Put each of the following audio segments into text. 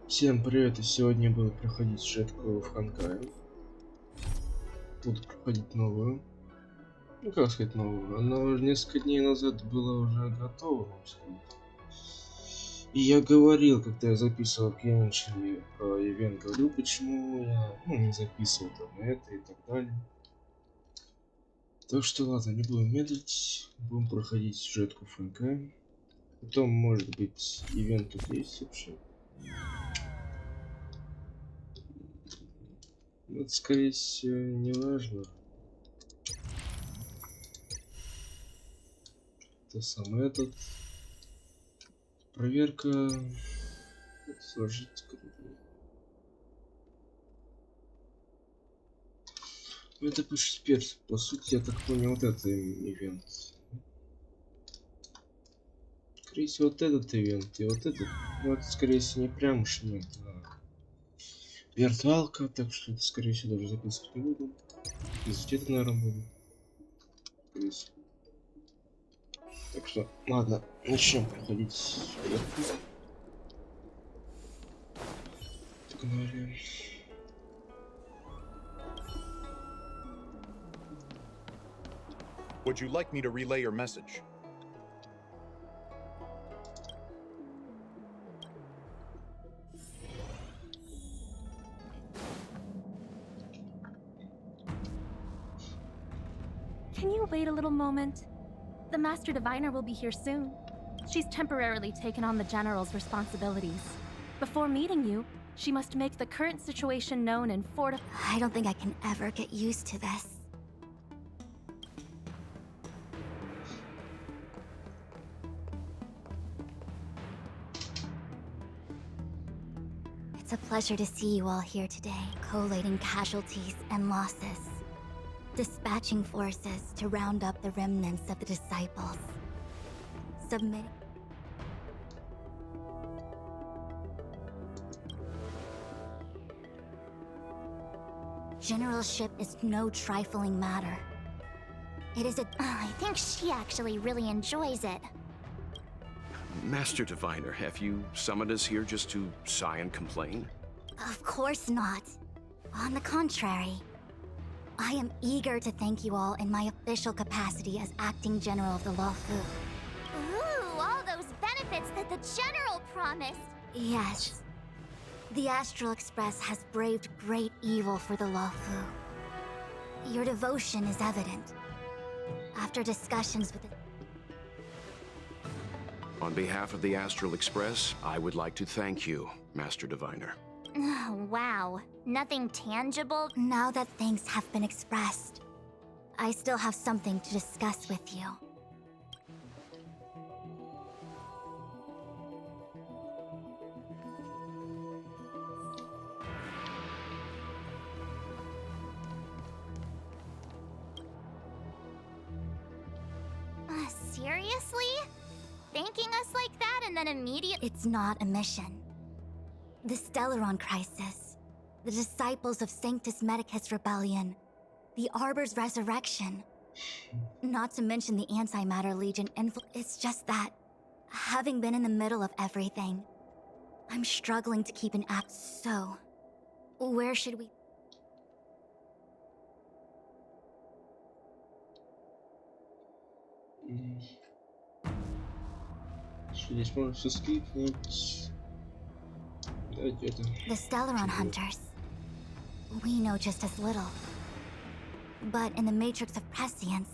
Всем привет, и сегодня буду проходить сюжетку в Honkai. Буду проходить новую. Ну как сказать новую? Она уже несколько дней назад была уже готова, можно сказать. И я говорил, когда я записывал пьяничный про ивент, говорил, почему я не записывал там это и так далее. Так что ладно, не будем медлить, будем проходить сюжетку в Honkai. Потом, может быть, ивент тут есть вообще. Это, скорее всего, не важно. Это самый этот. Проверка. Сложить. Ну, это перс. По сути, я так понял, вот это ивент. Скорее всего, вот этот ивент и вот этот. Ну, это, скорее всего, не прям уж нет. Виртуалка, так что это, скорее всего, даже записывать не буду. Изучать, наверное, буду. Так что, ладно, начнем проходить вверху. Погнали. Would you like me to relay your message? Can you wait a little moment? The Master Diviner will be here soon. She's temporarily taken on the General's responsibilities. Before meeting you, she must make the current situation known and fortify. I don't think I can ever get used to this. It's a pleasure to see you all here today, collating casualties and losses. Dispatching forces to round up the remnants of the disciples. Submitting. Generalship is no trifling matter. It is a... I think she actually really enjoys it. Master Diviner, have you summoned us here just to sigh and complain? Of course not. On the contrary. I am eager to thank you all in my official capacity as acting general of the Lawfu. Ooh, all those benefits that the General promised! Yes. The Astral Express has braved great evil for the Lawfu. Your devotion is evident. After discussions with the... On behalf of the Astral Express, I would like to thank you, Master Diviner. Wow, nothing tangible? Now that thanks have been expressed, I still have something to discuss with you. Seriously? Thanking us like that and then immediately... It's not a mission. The Stellaron Crisis, the Disciples of Sanctus Medicus Rebellion, the Arbor's Resurrection, not to mention the Antimatter Legion it's just that, having been in the middle of everything, I'm struggling to keep an act. So, where should we... Здесь можно все скипнуть. The Stellaron Hunters. We know just as little. But in the Matrix of Prescience,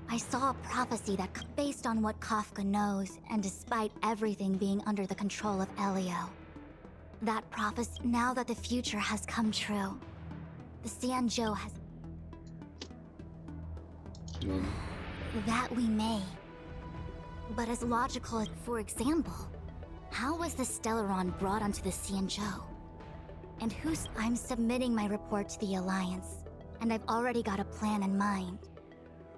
I saw a prophecy that, based on what Kafka knows, and despite everything being under the control of Elio, that prophecy, now that the future has come true, the Sanjo has... That we may. But as logical as, for example, how was the Stellaron brought onto the Sanjo? And who's... I'm submitting my report to the Alliance, and I've already got a plan in mind.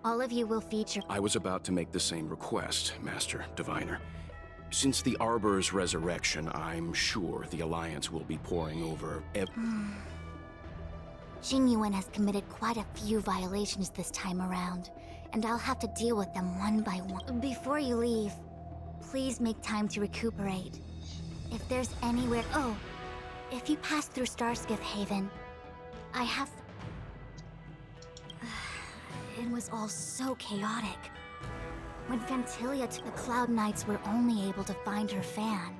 All of you will feature... I was about to make the same request, Master Diviner. Since the Arbor's resurrection, I'm sure the Alliance will be poring over Jingyuan has committed quite a few violations this time around, and I'll have to deal with them one by one. Before you leave, please make time to recuperate. If If there's anywhere... Oh, if you pass through Starskiff Haven, I have... It was all so chaotic. When Fantilia took the Cloud Knights were only able to find her fan.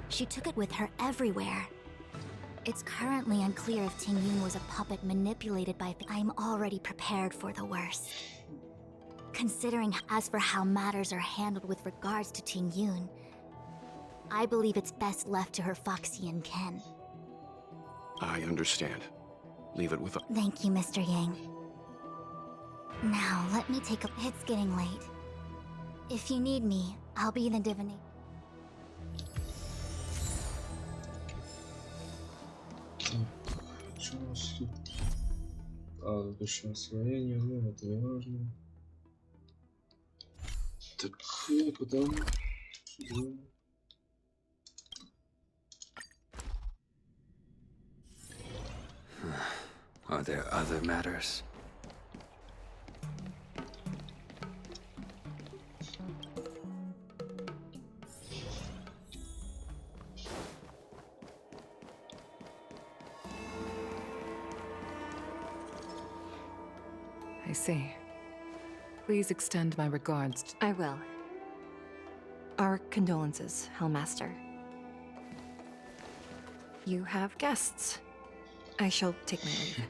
She took it with her everywhere. It's currently unclear if Ting Yun was a puppet manipulated by... I'm already prepared for the worst. Considering as for how matters are handled with regards to Ting Yun, I believe it's best left to her Foxian kin. I understand. Leave it with... Thank you, Mr. Yang. Now, let me take a... It's getting late. If you need me, I'll be the divinator. Что у нас тут? А, тут еще освоение, ну это не важно. Так, куда? Сюда. Are there other matters? I see. Please extend my regards. I will. Our condolences, Hellmaster. You have guests. I shall take my leave.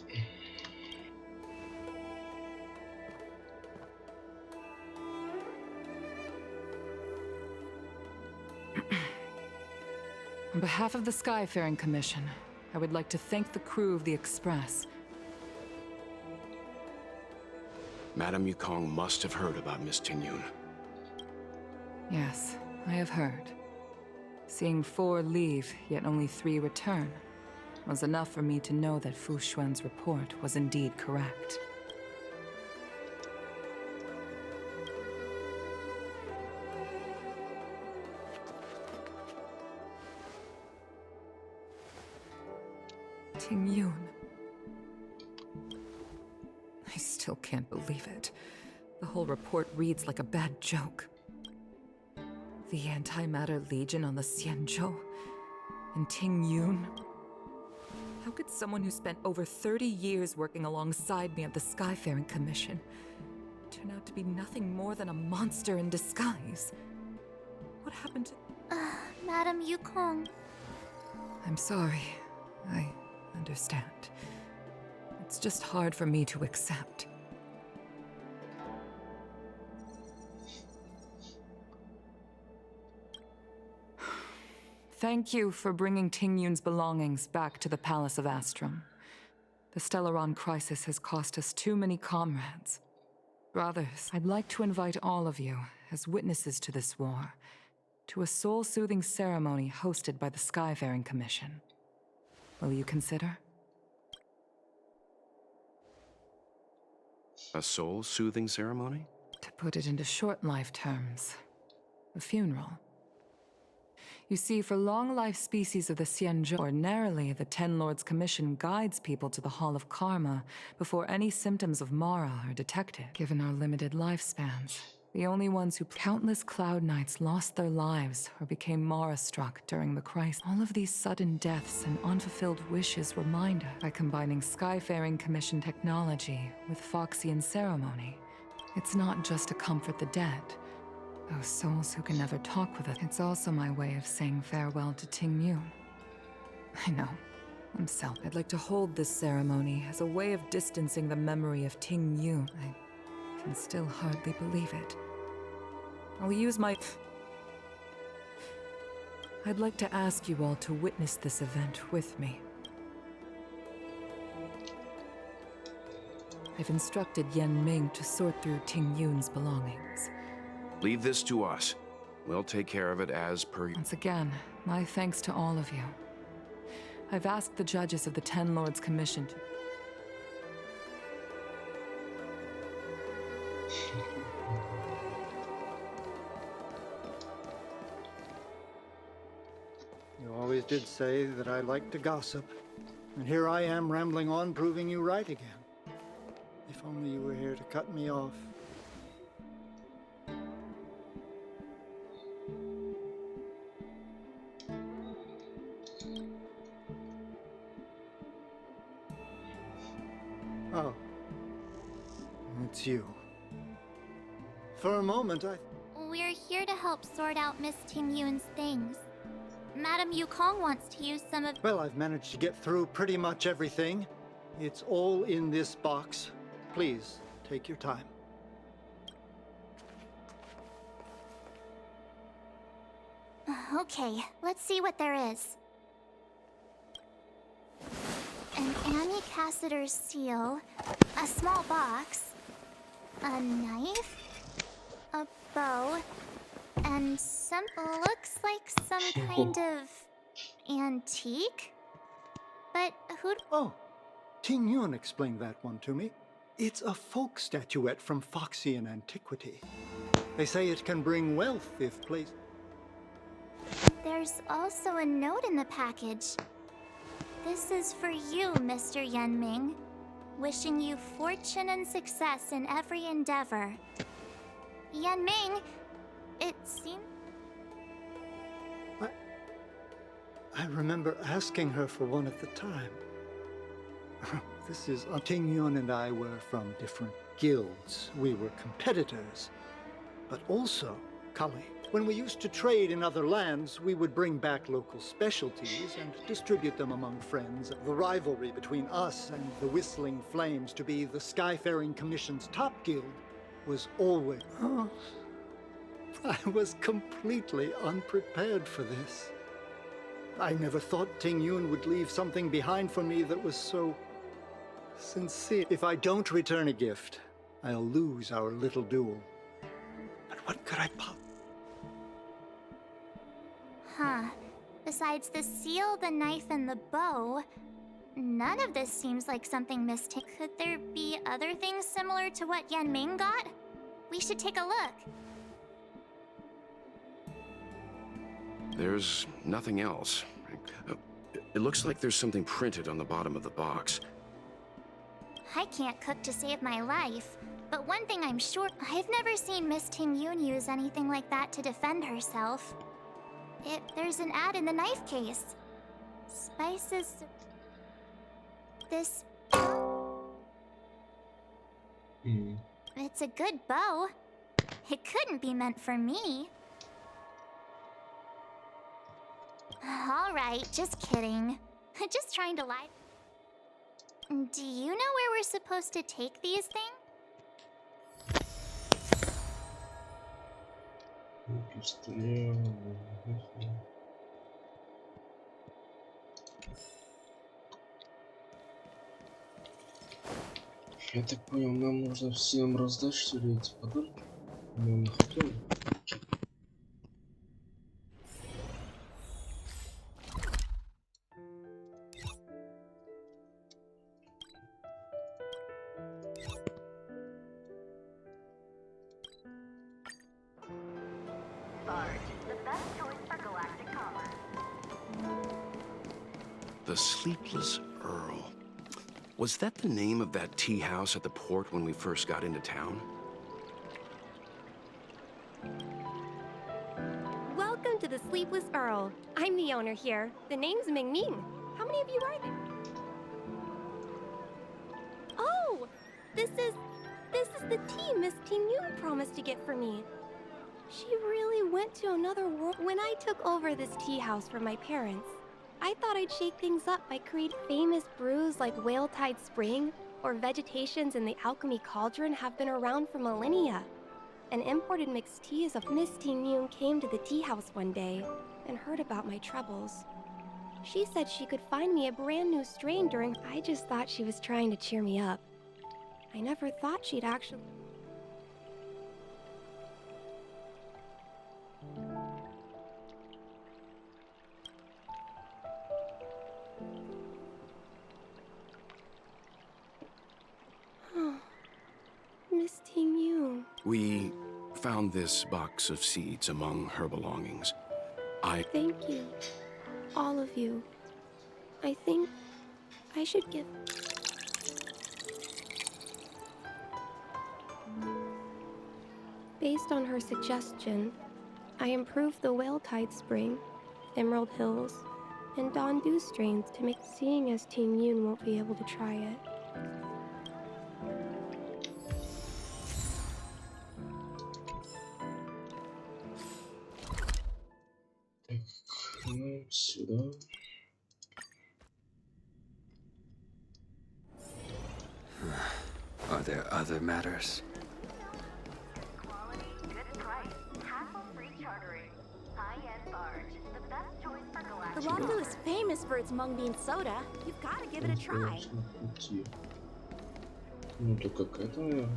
On behalf of the Skyfaring Commission, I would like to thank the crew of the Express. Madame Yukong must have heard about Miss Ting Yun. Yes, I have heard. Seeing 4 leave, yet only 3 return, was enough for me to know that Fu Xuan's report was indeed correct. Ting Yun. I still can't believe it. The whole report reads like a bad joke. The Antimatter Legion on the Xianzhou, and Ting Yun. How could someone who spent over 30 years working alongside me at the Skyfaring Commission turn out to be nothing more than a monster in disguise? What happened to... Madame Yukong. I'm sorry. I understand. It's just hard for me to accept. Thank you for bringing Ting Yun's belongings back to the Palace of Astrum. The Stellaron crisis has cost us too many comrades. Brothers, I'd like to invite all of you, as witnesses to this war, to a soul-soothing ceremony hosted by the Skyfaring Commission. Will you consider? A soul-soothing ceremony? To put it into short life terms, a funeral. You see, for long-life species of the Xianzhou, ordinarily the Ten Lords Commission guides people to the Hall of Karma before any symptoms of Mara are detected. Given our limited lifespans, the only ones who... Countless Cloud Knights lost their lives or became Mara-struck during the crisis. All of these sudden deaths and unfulfilled wishes remind us, by combining Skyfaring Commission technology with Foxian ceremony, it's not just to comfort the dead, those souls who can never talk with us. It's also my way of saying farewell to Ting Yun. I know, I'm selfish. I'd like to hold this ceremony as a way of distancing the memory of Ting Yun. I can still hardly believe it. I'll use my... I'd like to ask you all to witness this event with me. I've instructed Yan Ming to sort through Ting Yun's belongings. Leave this to us. We'll take care of it as per... Once again, my thanks to all of you. I've asked the judges of the Ten Lords Commission to... You always did say that I like to gossip. And here I am rambling on, proving you right again. If only you were here to cut me off. Oh. It's you. For a moment, We're here to help sort out Miss Ting Yun's things. Madame Yukong wants to use some of... Well, I've managed to get through pretty much everything. It's all in this box. Please, take your time. Okay, let's see what there is. An Annie Cassiter's seal, a small box, a knife, a bow, and some looks like some kind of antique. But who'd... Oh, Ting Yun explained that one to me. It's a folk statuette from Foxian antiquity. They say it can bring wealth if placed... There's also a note in the package. This is for you, Mr. Yenming. Wishing you fortune and success in every endeavor. Yenming, it seems... I remember asking her for one at the time. This is... Ting Yun and I were from different guilds. We were competitors, but also colleagues. When we used to trade in other lands, we would bring back local specialties and distribute them among friends. The rivalry between us and the Whistling Flames to be the Skyfaring Commission's top guild was always... Oh, I was completely unprepared for this. I never thought Ting Yun would leave something behind for me that was so sincere. If I don't return a gift, I'll lose our little duel. But what could I possibly... Huh. Besides the seal, the knife, and the bow, none of this seems like something Miss Ting... Could there be other things similar to what Yenming got? We should take a look. There's nothing else. It looks like there's something printed on the bottom of the box. I can't cook to save my life, but one thing I'm sure... I've never seen Miss Ting Yun use anything like that to defend herself. There's an ad in the knife case. Spices... This... It's a good bow. It couldn't be meant for me. Alright, just kidding. Just trying to lie. Do you know where we're supposed to take these things? Я так понял, нам нужно всем раздать, что ли, эти подарки? Мы не хотели. The Sleepless Earl. Was that the name of that tea house at the port when we first got into town? Welcome to the Sleepless Earl. I'm the owner here. The name's Ming Ming. How many of you are there? Oh! This is the tea Miss Ting Yun promised to get for me. She really went to another world. When I took over this tea house from my parents, I thought I'd shake things up by creating famous brews like Whale Tide Spring or vegetations in the Alchemy Cauldron have been around for millennia. An imported mixed tea is of Miss Ting Yun came to the tea house one day and heard about my troubles. She said she could find me a brand new strain during... I just thought she was trying to cheer me up. I never thought she'd actually... Miss Ting Yun. We found this box of seeds among her belongings. Thank you. All of you. I think I should give... Based on her suggestion, I improved the Whale Tide Spring, Emerald Hills, and Dawn Dew strains to make seeing as Ting Yun won't be able to try it. Сюда. Are there other matters? The Rafu is famous for its mung bean soda. You've got to give it a try. Пути. Ну то какая-то, наверное.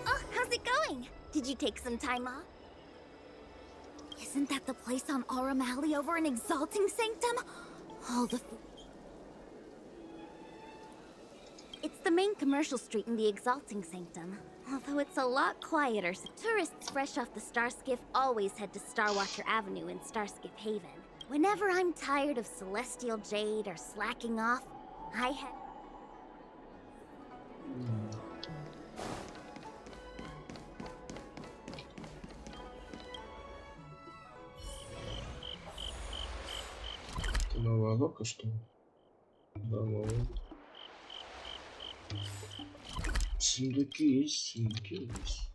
Oh, how's it going? Did you take some time off? Isn't that the place on Aurum Alley over in Exalting Sanctum? All the food. It's the main commercial street in the Exalting Sanctum, although it's a lot quieter. Tourists fresh off the Starskiff always head to Starwatcher Avenue in Starskiff Haven. Whenever I'm tired of Celestial Jade or slacking off, I head... Это новая лока, что ли? Да, новая. Сундуки есть, сундуки есть.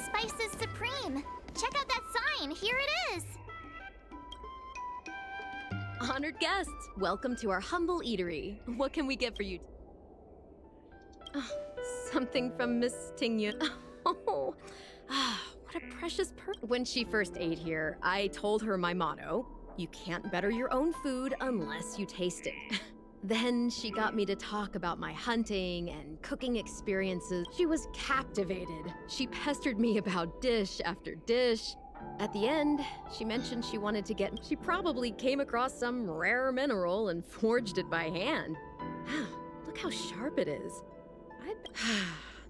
Spices Supreme! Check out that sign! Here it is! Honored guests, welcome to our humble eatery. What can we get for you? Oh, something from Miss Tingyun. Oh, what a precious When she first ate here, I told her my motto: you can't better your own food unless you taste it. Then she got me to talk about my hunting and cooking experiences. She was captivated. She pestered me about dish after dish. At the end, she mentioned she wanted to get... She probably came across some rare mineral and forged it by hand. Look how sharp it is.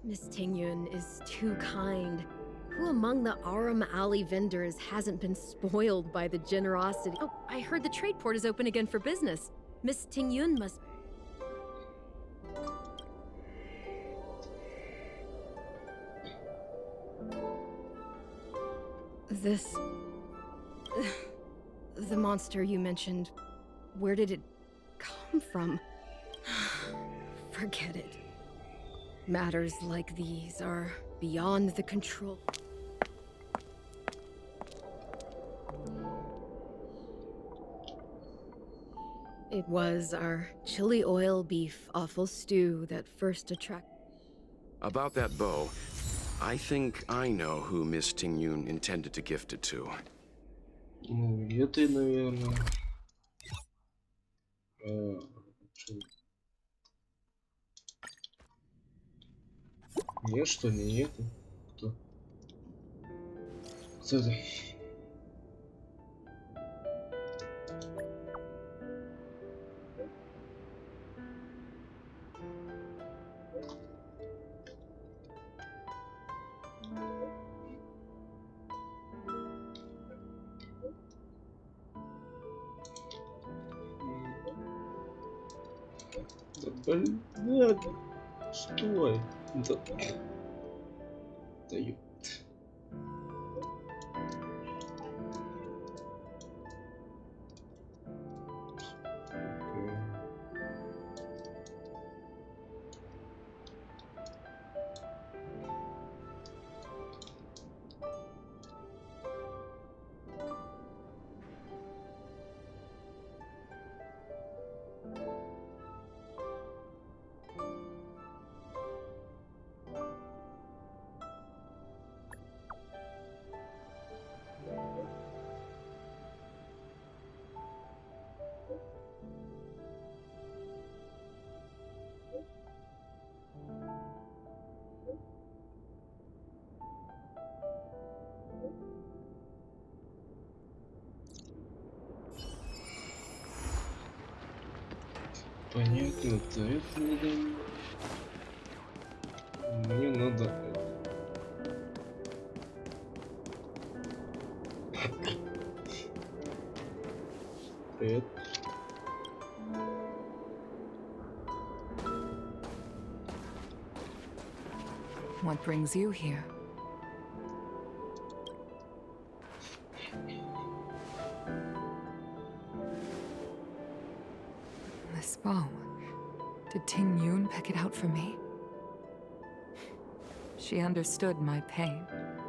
Miss Tingyun is too kind. Who among the Aurum Alley vendors hasn't been spoiled by the generosity? Oh, I heard the trade port is open again for business. Miss Tingyun must... This... The monster you mentioned, where did it come from? Forget it. Matters like these are beyond the control. It was our chili oil beef offal stew that first attracted... About that bow, I think I know who Miss Tingyun intended to gift it to. Ну, это, наверное. Нет, что ли, нету? Кто? Кто это? Да блин, стой. Да. Да ёпт. Понятно, это надо. Мне надо. Привет. What brings you here? This bow. Did Tingyun pick it out for me? She understood my pain.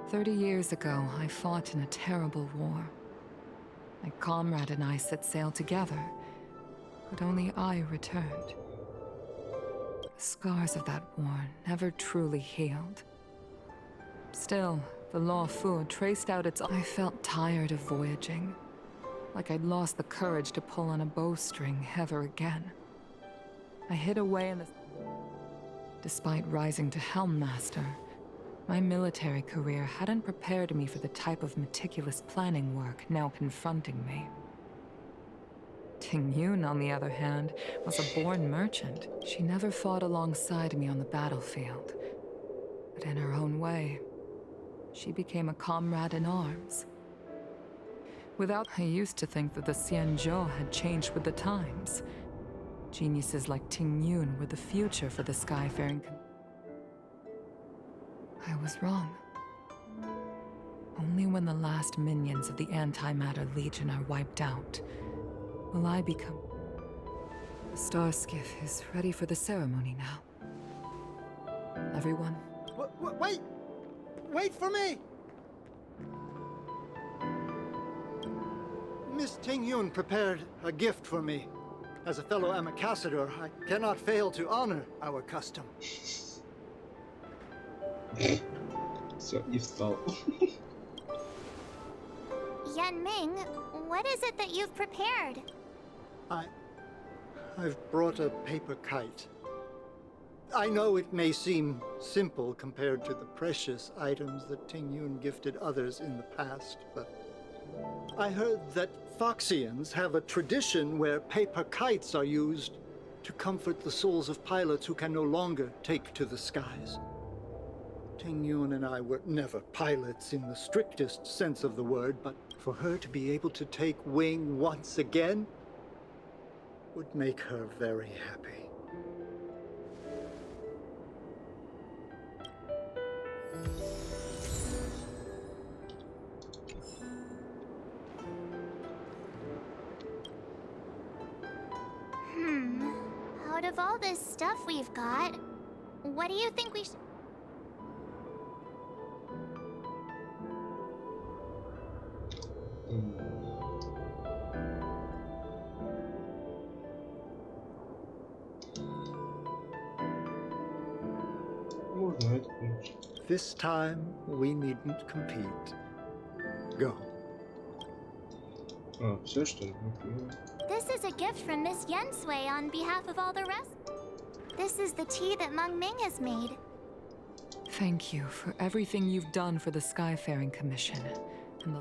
30 years ago, I fought in a terrible war. My comrade and I set sail together, but only I returned. The scars of that war never truly healed. Still, the Law Fu traced out its... I felt tired of voyaging, like I'd lost the courage to pull on a bowstring ever again. I hid away in the... Despite rising to Helm Master, my military career hadn't prepared me for the type of meticulous planning work now confronting me. Ting Yun, on the other hand, was a born merchant. She never fought alongside me on the battlefield. But in her own way, she became a comrade in arms. I used to think that the Xianzhou had changed with the times. Geniuses like Ting Yun were the future for the Skyfaring. I was wrong. Only when the last minions of the Antimatter Legion are wiped out will I become... The Star Skiff is ready for the ceremony now. Everyone? Wait! Wait for me! Miss Ting Yun prepared a gift for me. As a fellow ambassador, I cannot fail to honor our custom. Все, и встал. Yan Ming, what is it that you've prepared? I've brought a paper kite. I know it may seem simple compared to the precious items that Ting Yun gifted others in the past, but I heard that Foxians have a tradition where paper kites are used to comfort the souls of pilots who can no longer take to the skies. Ting Yun and I were never pilots in the strictest sense of the word, but for her to be able to take wing once again would make her very happy. Out of all this stuff we've got, what do you think we should... This time, we needn't compete. Go. А, все что ли? This is a gift from Miss Yen Sui on behalf of all the rest. This is the tea that Meng Ming has made. Thank you for everything you've done for the Skyfaring Commission. And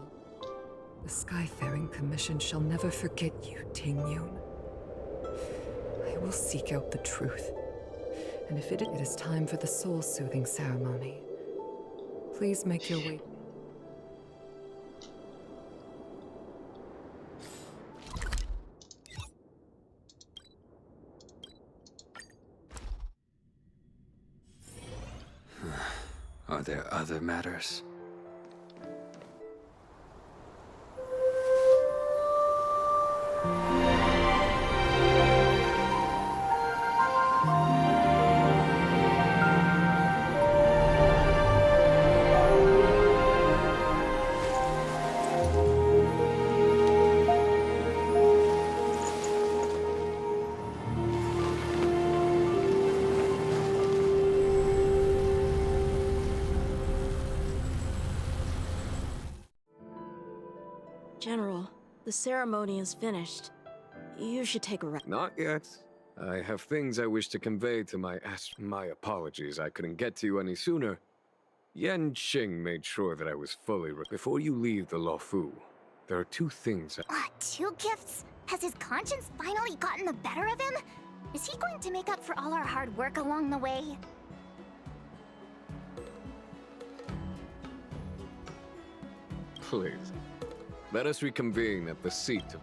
the Skyfaring Commission shall never forget you, Ting Yun. I will seek out the truth. And if it is time for the soul-soothing ceremony, please make your way. Are there other matters? General, the ceremony is finished. You should take a rest. Not yet. I have things I wish to convey to my apologies. I couldn't get to you any sooner. Yan Qing made sure that I was fully before you leave the Law Fu. There are two things. Two gifts? Has his conscience finally gotten the better of him? Is he going to make up for all our hard work along the way? Please. Let us reconvene at the seat of...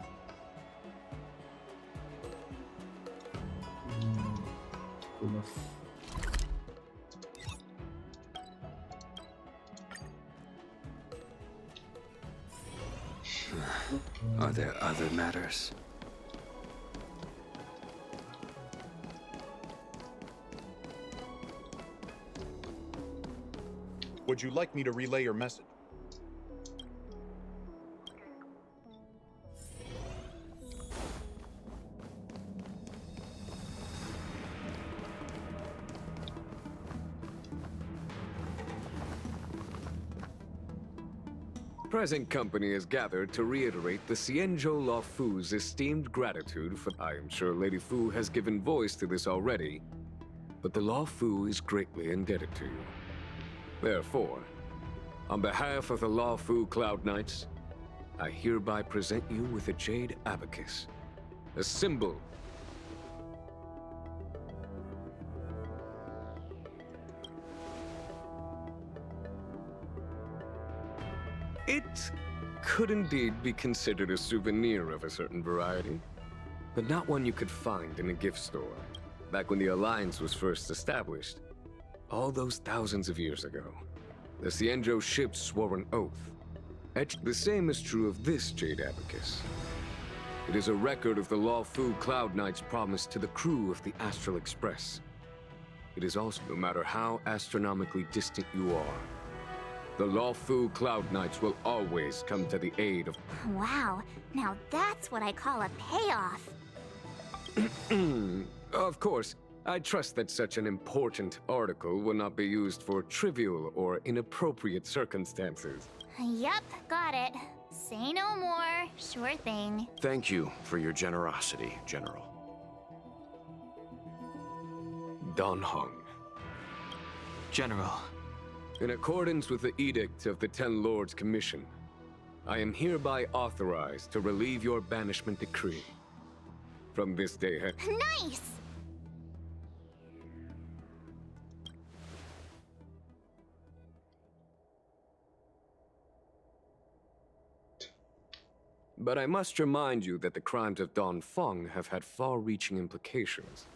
Are there other matters? Would you like me to relay your message? Present company is gathered to reiterate the Xianzhou Law Fu's esteemed gratitude for... I am sure Lady Fu has given voice to this already, but the Law Fu is greatly indebted to you. Therefore, on behalf of the Law Fu Cloud Knights, I hereby present you with a jade abacus, a symbol. It could indeed be considered a souvenir of a certain variety, but not one you could find in a gift store. Back when the Alliance was first established, all those thousands of years ago, the Xianzhou ships swore an oath. The same is true of this jade abacus. It is a record of the Law Fu Cloud Knight's promise to the crew of the Astral Express. It is also, no matter how astronomically distant you are, the Law Fu Cloud Knights will always come to the aid of... Wow, now that's what I call a payoff. Of course, I trust that such an important article will not be used for trivial or inappropriate circumstances. Yep, got it. Say no more. Sure thing. Thank you for your generosity, General. Dan Heng. General. In accordance with the edict of the Ten Lords Commission, I am hereby authorized to relieve your banishment decree. From this day ahead. Nice! But I must remind you that the crimes of Don Feng have had far-reaching implications.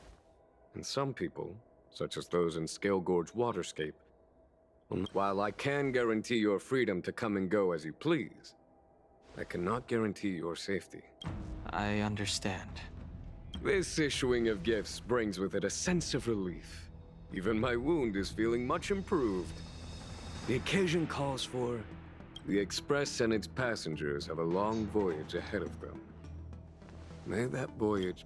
And some people, such as those in Scale Gorge Waterscape, while I can guarantee your freedom to come and go as you please, I cannot guarantee your safety. I understand. This issuing of gifts brings with it a sense of relief. Even my wound is feeling much improved. The occasion calls for... The Express and its passengers have a long voyage ahead of them. May that voyage...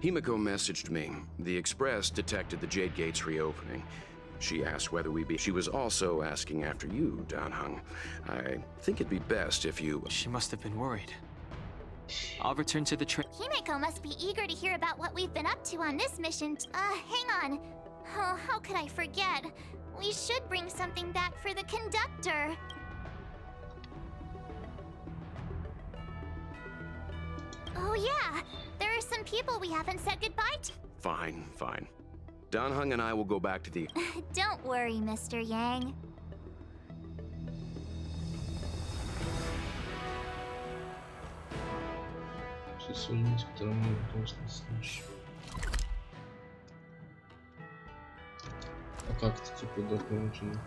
Himiko messaged me. The Express detected the Jade Gates reopening. She asked whether we be... She was also asking after you, Dan Heng. I think it'd be best if you... She must have been worried. I'll return to the train. Himiko must be eager to hear about what we've been up to on this mission. Hang on. Oh, how could I forget? We should bring something back for the conductor. Oh yeah, there are some people we haven't said goodbye to. Fine, fine. Dan Heng and I will go back to the... Don't worry, Mr. Yang. Судьбы, с которым мы должны слышать. А как это типа дополнительно?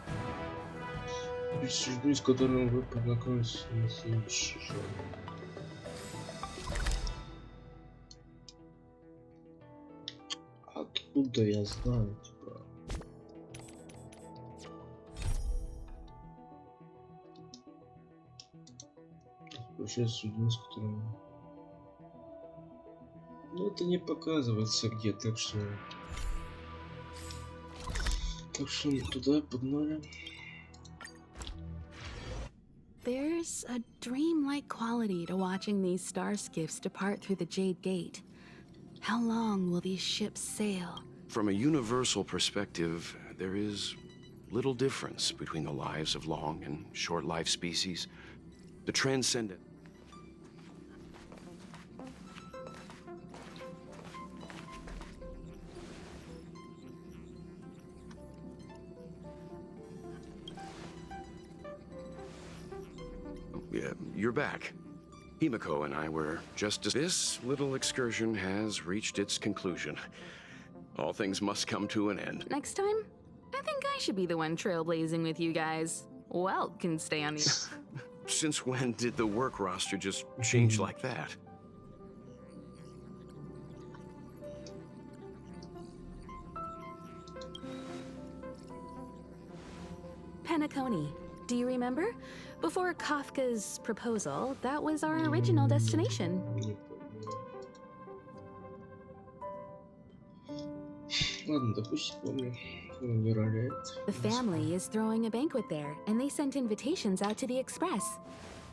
Судьбы, с которым вы познакомились на следующий же. Откуда я знаю, типа? Вообще судьбы, с которыми... Ну, это не показывается где, так что мы туда погнали. There's a dreamlike quality to watching these star skiffs depart through the Jade Gate. How long will these ships sail? From a universal perspective, there is little difference between the lives of long and short life species. The transcendent... Yeah, you're back. Himiko and I were just as... This little excursion has reached its conclusion. All things must come to an end. Next time, I think I should be the one trailblazing with you guys. Welt can stay on the... Since when did the work roster just change like that? Penacony. Do you remember? Before Kafka's proposal, that was our original destination. Ладно, допустим, помню. Умирает. The family is throwing a banquet there, and they sent invitations out to the Express.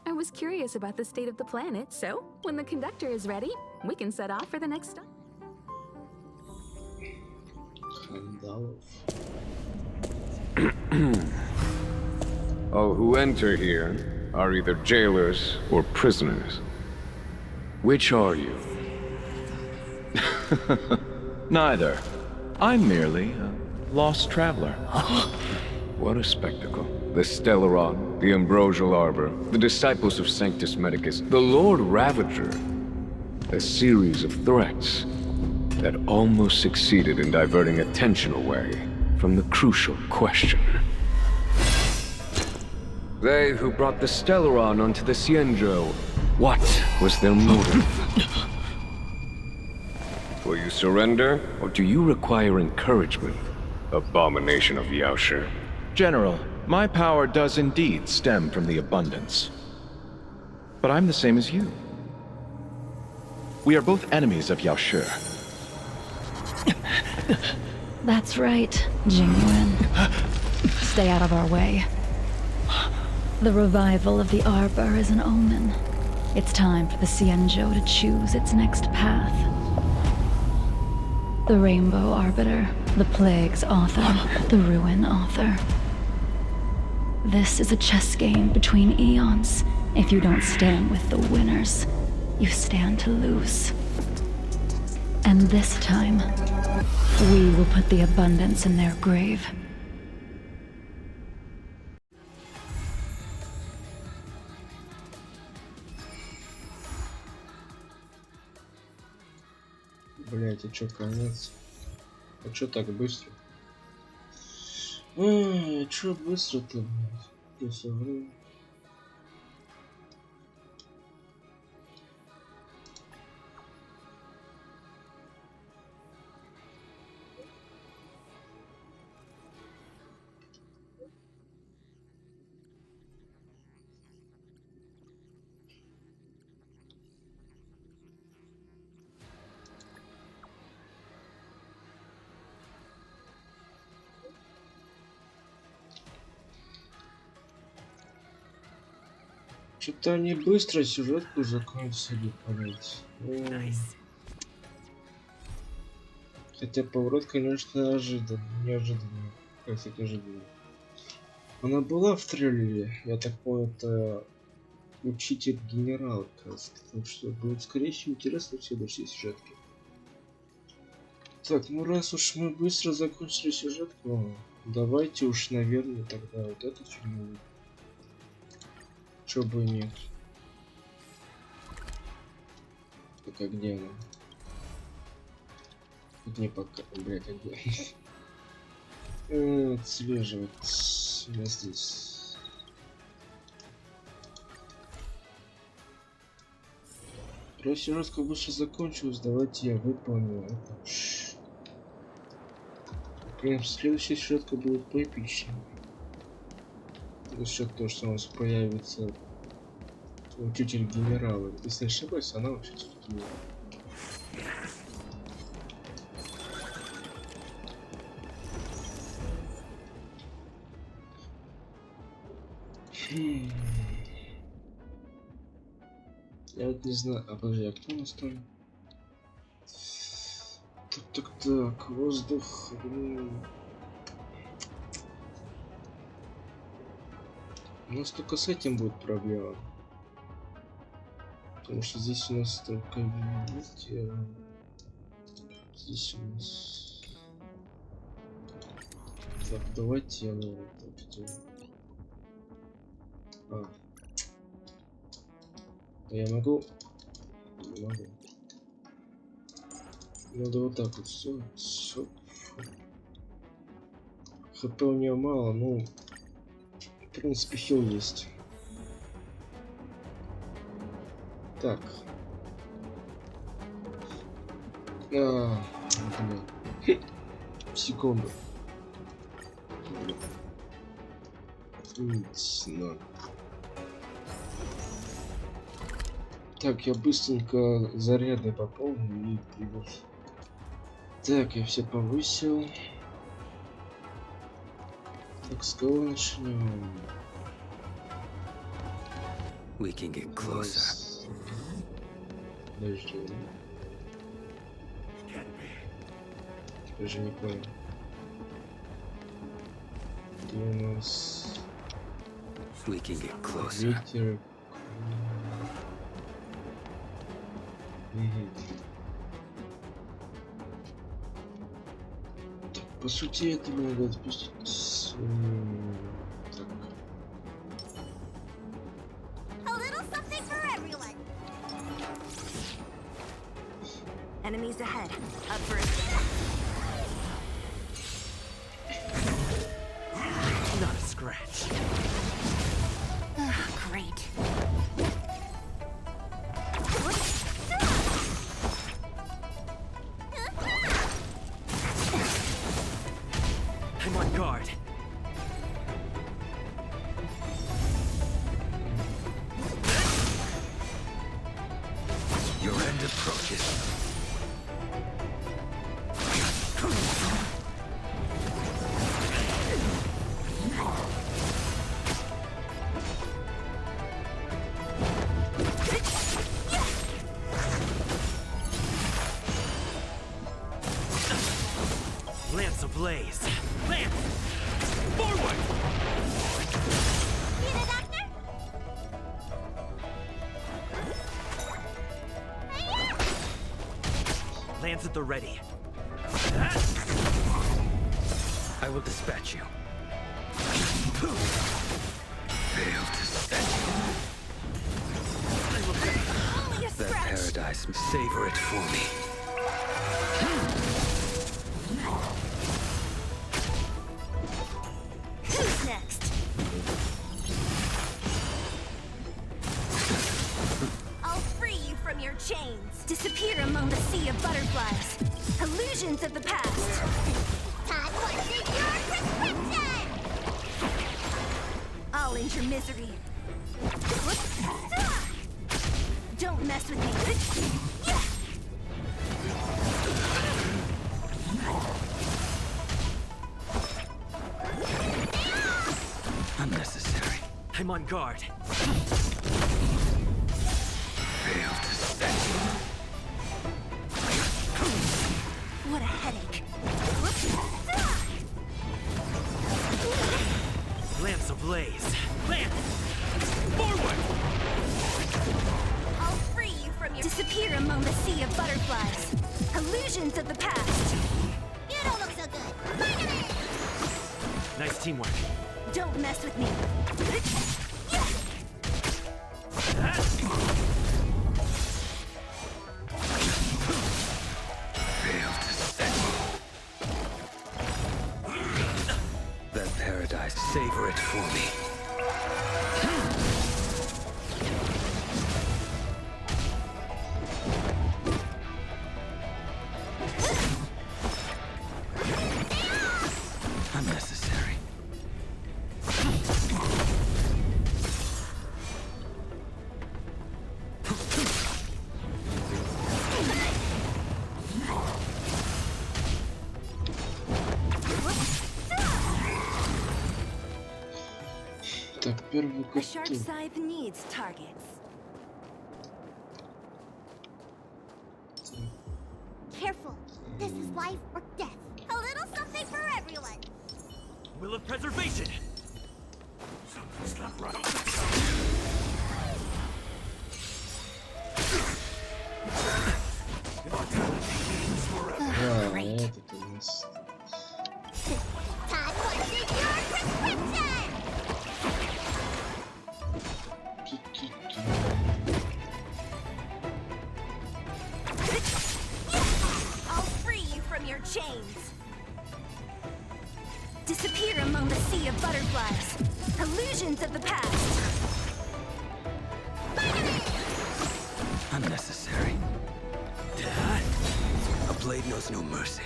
I was curious about the state of the planet, so when the conductor is ready, we can set off for the next stop. All who enter here are either jailers or prisoners. Which are you? Neither. I'm merely a lost traveler. What a spectacle. The Stellaron, the Ambrosial Arbor, the disciples of Sanctus Medicus, the Lord Ravager. A series of threats that almost succeeded in diverting attention away from the crucial question. They who brought the Stellaron onto the Cienjo, what was their motive? Will you surrender, or do you require encouragement? Abomination of Yaoshi. General, my power does indeed stem from the abundance. But I'm the same as you. We are both enemies of Yaoshi. That's right, Jingyuan. Stay out of our way. The revival of the Arbor is an omen. It's time for the Cienjo to choose its next path. The Rainbow Arbiter, the Plague's author, the Ruin author. This is a chess game between eons. If you don't stand with the winners, you stand to lose. And this time, we will put the abundance in their grave. Блять, а чё, конец? А чё так быстро? А чё быстро-то, блядь? Я совру. Что-то они быстро сюжетку закончили, блять. Хотя поворот, конечно, неожиданный. Как сказать, неожиданный. Она была в трейлере, я так понял, это учитель генерал, так что будет скорее всего интересно в следующей сюжетке. Так, ну раз уж мы быстро закончили сюжетку, давайте уж, наверное, тогда вот эту фигню. Чё бы и нет. Пока где она? Тут не пока, блять, а где? Отслеживать. Я здесь. Раз сюжетка быстро закончилась, давайте я выполню это. Блин, следующая сюжетка будет поэпичнее. За счет того, что у нас появится учитель генерала. Если не ошибаюсь, она учитель генерала. Я вот не знаю, а подожди, а кто у нас там? Так, воздух. У нас только с этим будет проблема. Потому что здесь у нас только видите, здесь у нас. Так, давайте я на так сделаю. Я могу? Не могу. Надо вот так вот все. ХП у нее мало, ну. В принципе, хил есть. Так. Блин. Секунду. Отлично. Так, я быстренько заряды пополню и приду. Так, я все повысил. Так, с кого начнем? We can get closer. Подожди. Я же не понял. Где у нас... We can get closer. Ветер. Так, по сути, это надо отпустить. Так. A little something for everyone. Enemies ahead. Up first. Not a scratch. Great. I'm on guard. Your end approaches. Lance ablaze. Lance! Forward! Need a doctor? Lance at the ready. I will dispatch you. Fail to set you. Only a That scratch. paradise, savor it for me. Who's next? I'll free you from your chains. Disappear among the sea of butterflies. Illusions of the past. Time to take your prescription! I'll end your misery. Don't mess with me. Unnecessary. I'm on guard. Fail to set you. What a headache. Lance ablaze. Lance! Forward! I'll free you from your... Disappear among the sea of butterflies. Illusions of the past. You don't look so good. Finally! Nice teamwork. Don't mess with me. Fail to set you. That paradise, savor it for me. Unnecessary. Так, первый A sharp костюм. scythe needs targets. Careful. This is life or death. A little something for everyone. Will of preservation. Something's not right. А, этот у нас. Time to take your prescription! I'll free you from your chains. Disappear among the sea of butterflies. Illusions of the past. Unnecessary. A blade knows no mercy.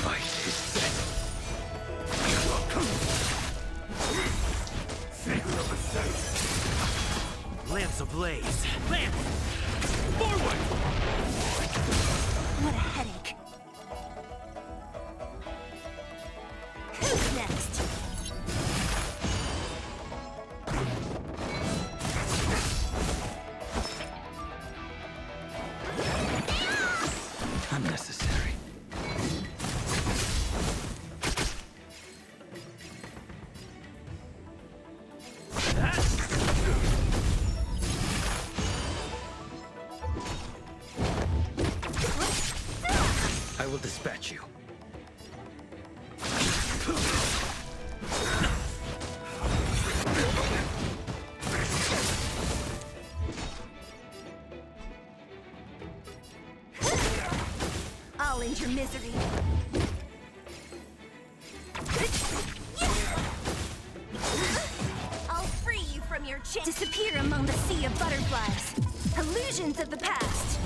Fight is set. Lamps ablaze. Lamps! Forward! What a headache. Who's next? Unnecessary. I will dispatch you. I'll end your misery. I'll free you from your chains. Disappear among the sea of butterflies. Illusions of the past.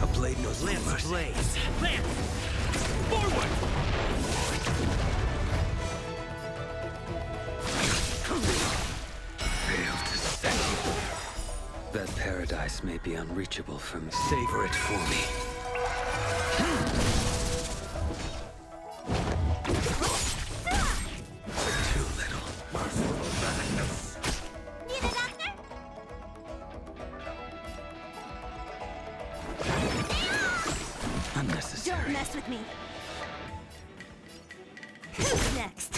A blade knows lamps ablaze. Lamps! Forward! Fail to set you. That paradise may be unreachable from. Savor it for me. Too little. Merciful madness. Need a doctor? Unnecessary. Don't mess with me. Who's next?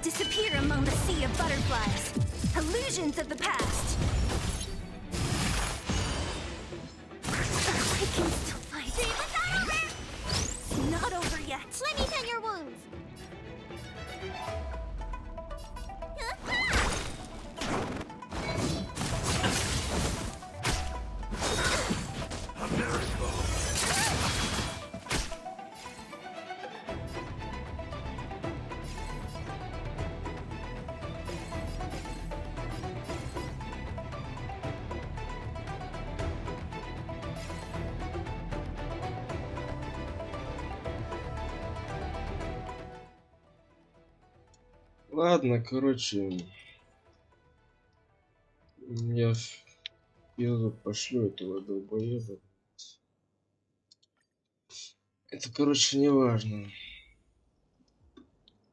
Disappear among the sea of butterflies. Illusions of the past. I can still fight. See, it's not over! It's not over yet. Let me tend your wounds. Ладно, короче, я в пизду пошлю этого долбоеба. Это, короче, не важно.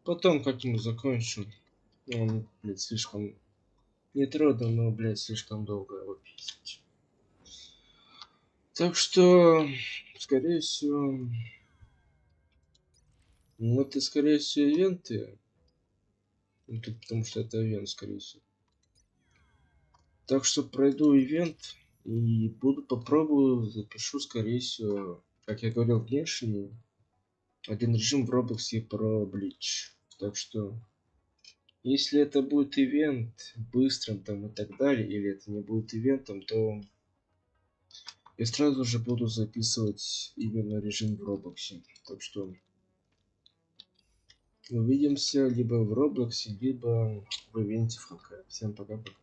Потом как-нибудь закончу. Он, блядь, слишком нетрудно, но, блядь, слишком долго его пиздить. Так что, скорее всего, ну это, скорее всего, ивенты. Ну, тут, потому что это ивент, скорее всего. Так что пройду ивент и попробую, запишу, скорее всего, как я говорил, внешний один режим в Роблоксе про Блич. Так что, если это будет ивент быстрым там и так далее, или это не будет ивентом, то я сразу же буду записывать именно режим в Роблоксе. Так что увидимся либо в Роблоксе, либо в ивенте в Honkai. Всем пока-пока.